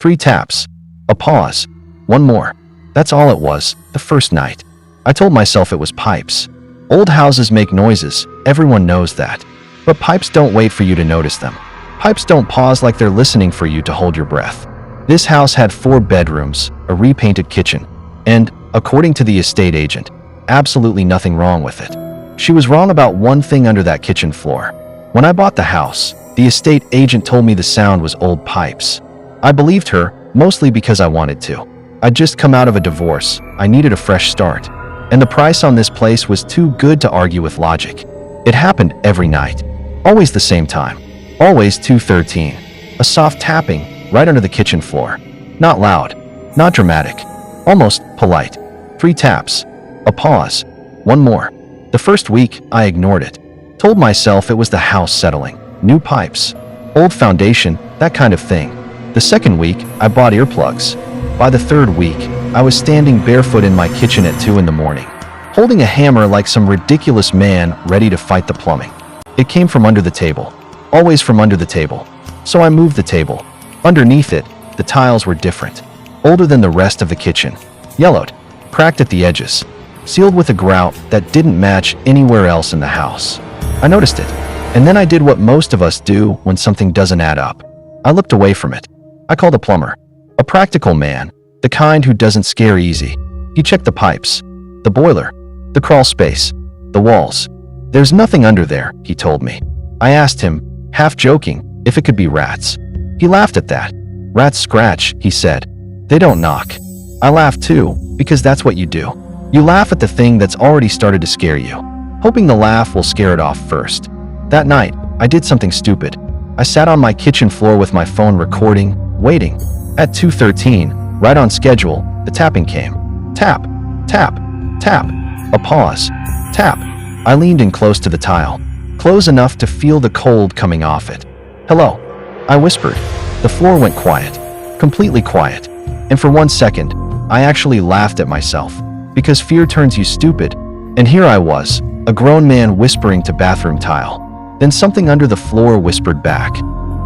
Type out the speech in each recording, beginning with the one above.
3 taps. A pause. 1 more. That's all it was, the first night. I told myself it was pipes. Old houses make noises, everyone knows that. But pipes don't wait for you to notice them. Pipes don't pause like they're listening for you to hold your breath. This house had 4 bedrooms, a repainted kitchen, and, according to the estate agent, absolutely nothing wrong with it. She was wrong about one thing under that kitchen floor. When I bought the house, the estate agent told me the sound was old pipes. I believed her, mostly because I wanted to. I'd just come out of a divorce, I needed a fresh start, and the price on this place was too good to argue with logic. It happened every night, always the same time, always 2:13. A soft tapping right under the kitchen floor. Not loud, not dramatic, almost polite. 3 taps. A pause. 1 more. The first week, I ignored it. Told myself it was the house settling. New pipes. Old foundation, that kind of thing. The second week, I bought earplugs. By the third week, I was standing barefoot in my kitchen at 2 in the morning, holding a hammer like some ridiculous man ready to fight the plumbing. It came from under the table. Always from under the table. So I moved the table. Underneath it, the tiles were different. Older than the rest of the kitchen. Yellowed. Cracked at the edges. Sealed with a grout that didn't match anywhere else in the house. I noticed it. And then I did what most of us do when something doesn't add up. I looked away from it. I called a plumber. A practical man. The kind who doesn't scare easy. He checked the pipes. The boiler. The crawl space. The walls. There's nothing under there, he told me. I asked him, half joking, if it could be rats. He laughed at that. Rats scratch, he said. They don't knock. I laughed too, because that's what you do. You laugh at the thing that's already started to scare you, hoping the laugh will scare it off first. That night, I did something stupid. I sat on my kitchen floor with my phone recording, waiting. At 2:13, right on schedule, the tapping came. Tap, tap, tap. A pause. Tap. I leaned in close to the tile, close enough to feel the cold coming off it. Hello, I whispered. The floor went quiet, completely quiet. And for 1 second, I actually laughed at myself, because fear turns you stupid. And here I was, a grown man whispering to bathroom tile. Then something under the floor whispered back.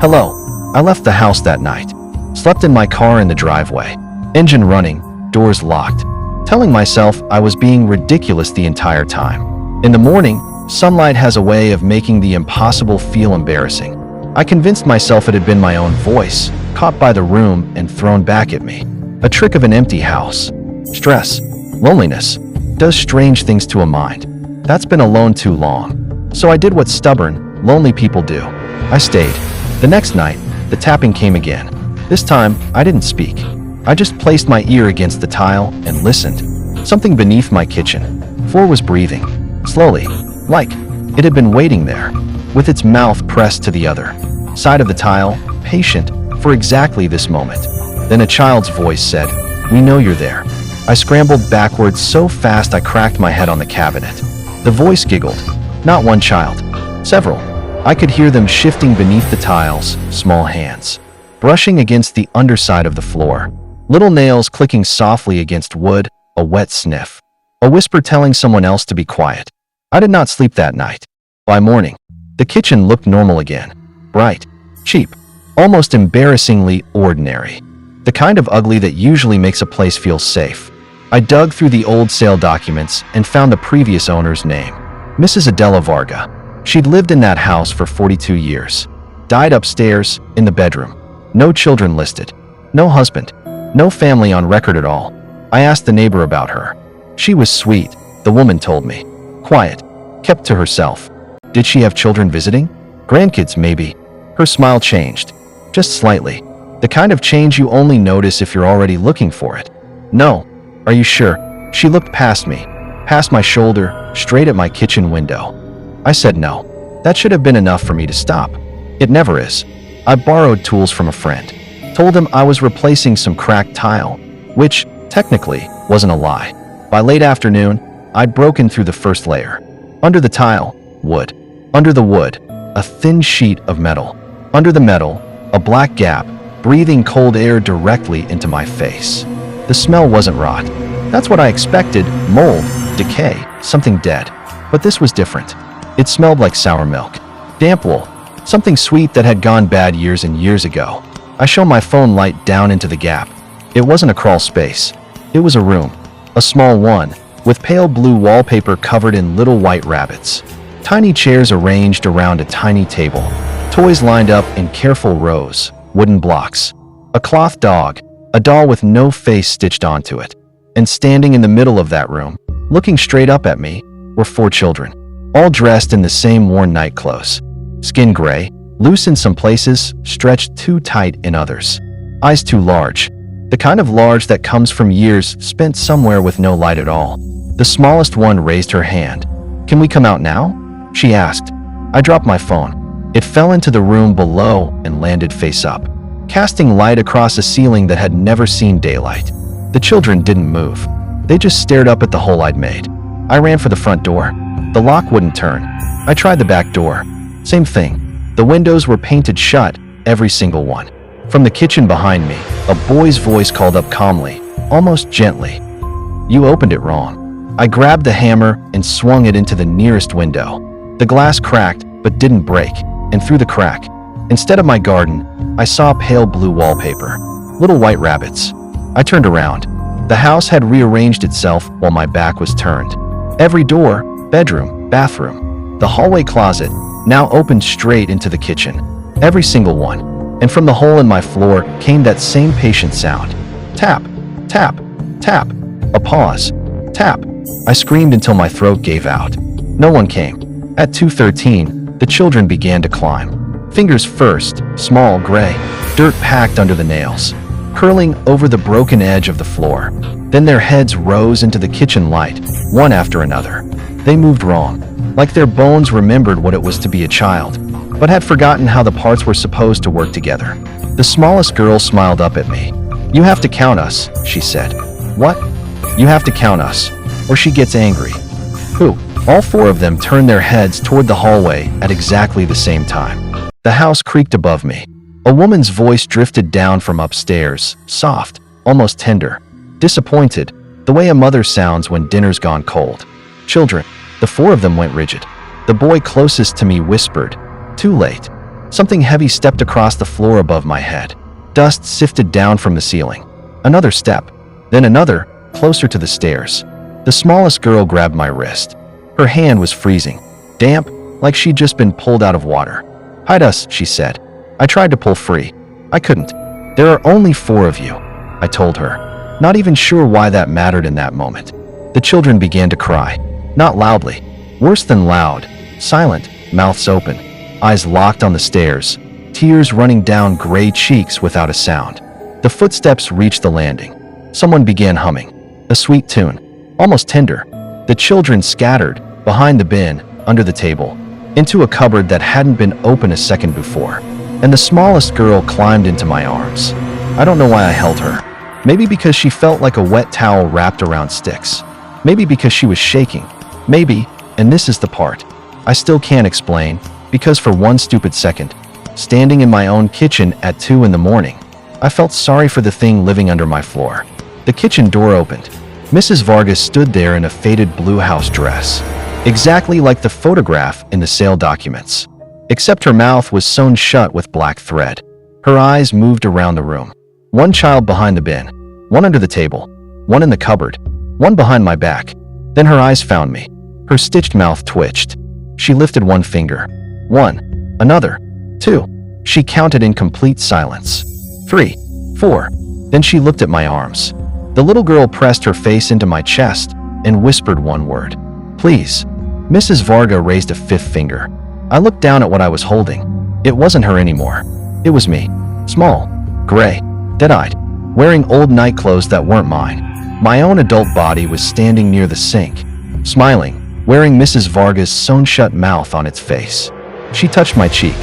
Hello. I left the house that night. Slept in my car in the driveway. Engine running, doors locked. Telling myself I was being ridiculous the entire time. In the morning, sunlight has a way of making the impossible feel embarrassing. I convinced myself it had been my own voice, caught by the room and thrown back at me. A trick of an empty house. Stress, loneliness, does strange things to a mind. That's been alone too long. So I did what stubborn, lonely people do. I stayed. The next night, the tapping came again. This time, I didn't speak. I just placed my ear against the tile and listened. Something beneath my kitchen floor was breathing, slowly, like it had been waiting there, with its mouth pressed to the other side of the tile, patient for exactly this moment. Then a child's voice said, "We know you're there." I scrambled backwards so fast I cracked my head on the cabinet. The voice giggled. Not one child, several. I could hear them shifting beneath the tiles, small hands brushing against the underside of the floor, little nails clicking softly against wood, a wet sniff, a whisper telling someone else to be quiet. I did not sleep that night. By morning, the kitchen looked normal again. Bright, cheap, almost embarrassingly ordinary. The kind of ugly that usually makes a place feel safe. I dug through the old sale documents and found the previous owner's name, Mrs. Adela Varga. She'd lived in that house for 42 years. Died upstairs, in the bedroom. No children listed. No husband. No family on record at all. I asked the neighbor about her. She was sweet, the woman told me. Quiet. Kept to herself. Did she have children visiting? Grandkids, maybe. Her smile changed. Just slightly. The kind of change you only notice if you're already looking for it. No. Are you sure? She looked past me, past my shoulder, straight at my kitchen window. I said no. That should have been enough for me to stop. It never is. I borrowed tools from a friend. Told him I was replacing some cracked tile, which, technically, wasn't a lie. By late afternoon, I'd broken through the first layer. Under the tile, wood. Under the wood, a thin sheet of metal. Under the metal, a black gap, breathing cold air directly into my face. The smell wasn't rot. That's what I expected, mold, decay, something dead. But this was different. It smelled like sour milk. Damp wool. Something sweet that had gone bad years and years ago. I shone my phone light down into the gap. It wasn't a crawl space. It was a room. A small one, with pale blue wallpaper covered in little white rabbits. Tiny chairs arranged around a tiny table. Toys lined up in careful rows. Wooden blocks. A cloth dog. A doll with no face stitched onto it. And standing in the middle of that room, looking straight up at me, were 4 children, all dressed in the same worn night clothes. Skin gray, loose in some places, stretched too tight in others. Eyes too large. The kind of large that comes from years spent somewhere with no light at all. The smallest one raised her hand. "Can we come out now?" she asked. I dropped my phone. It fell into the room below and landed face up, casting light across a ceiling that had never seen daylight. The children didn't move. They just stared up at the hole I'd made. I ran for the front door. The lock wouldn't turn. I tried the back door. Same thing. The windows were painted shut, every single one. From the kitchen behind me, a boy's voice called up calmly, almost gently. "You opened it wrong." I grabbed the hammer and swung it into the nearest window. The glass cracked, but didn't break, and through the crack, instead of my garden, I saw pale blue wallpaper. Little white rabbits. I turned around. The house had rearranged itself while my back was turned. Every door, bedroom, bathroom, the hallway closet, now opened straight into the kitchen. Every single one. And from the hole in my floor came that same patient sound. Tap, tap, tap. A pause. Tap. I screamed until my throat gave out. No one came. At 2:13, the children began to climb. Fingers first, small, gray, dirt packed under the nails, curling over the broken edge of the floor. Then their heads rose into the kitchen light, one after another. They moved wrong, like their bones remembered what it was to be a child, but had forgotten how the parts were supposed to work together. The smallest girl smiled up at me. "You have to count us," she said. "What?" "You have to count us, or she gets angry." "Who?" All 4 of them turned their heads toward the hallway at exactly the same time. The house creaked above me. A woman's voice drifted down from upstairs, soft, almost tender, disappointed, the way a mother sounds when dinner's gone cold. "Children." The 4 of them went rigid. The boy closest to me whispered, "Too late." Something heavy stepped across the floor above my head. Dust sifted down from the ceiling. Another step, then another, closer to the stairs. The smallest girl grabbed my wrist. Her hand was freezing, damp, like she'd just been pulled out of water. "Hide us," she said. I tried to pull free. I couldn't. "There are only 4 of you," I told her, not even sure why that mattered in that moment. The children began to cry, not loudly, worse than loud, silent, mouths open, eyes locked on the stairs, tears running down gray cheeks without a sound. The footsteps reached the landing. Someone began humming, a sweet tune, almost tender. The children scattered, behind the bin, under the table, into a cupboard that hadn't been open a second before. And the smallest girl climbed into my arms. I don't know why I held her. Maybe because she felt like a wet towel wrapped around sticks. Maybe because she was shaking. Maybe, and this is the part I still can't explain, because for one stupid second, standing in my own kitchen at 2 in the morning, I felt sorry for the thing living under my floor. The kitchen door opened. Mrs. Vargas stood there in a faded blue house dress, exactly like the photograph in the sale documents, except her mouth was sewn shut with black thread. Her eyes moved around the room. One child behind the bin, one under the table, one in the cupboard, one behind my back. Then her eyes found me. Her stitched mouth twitched. She lifted one finger. 1, another, 2. She counted in complete silence. 3, 4. Then she looked at my arms. The little girl pressed her face into my chest and whispered one word. "Please." Mrs. Varga raised a 5th finger. I looked down at what I was holding. It wasn't her anymore. It was me. Small, gray, dead-eyed, wearing old night clothes that weren't mine. My own adult body was standing near the sink, smiling, wearing Mrs. Varga's sewn-shut mouth on its face. She touched my cheek.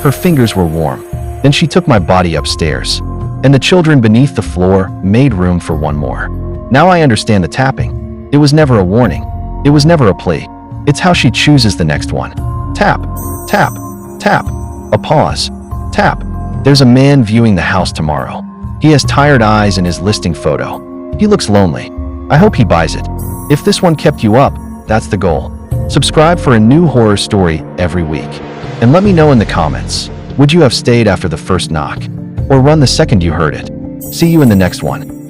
Her fingers were warm. Then she took my body upstairs, and the children beneath the floor made room for one more. Now I understand the tapping. It was never a warning. It was never a plea. It's how she chooses the next one. Tap, tap, tap. A pause. Tap. There's a man viewing the house tomorrow. He has tired eyes in his listing photo. He looks lonely. I hope he buys it. If this one kept you up, that's the goal. Subscribe for a new horror story every week. And let me know in the comments, would you have stayed after the first knock? or run the second you heard it. See you in the next one.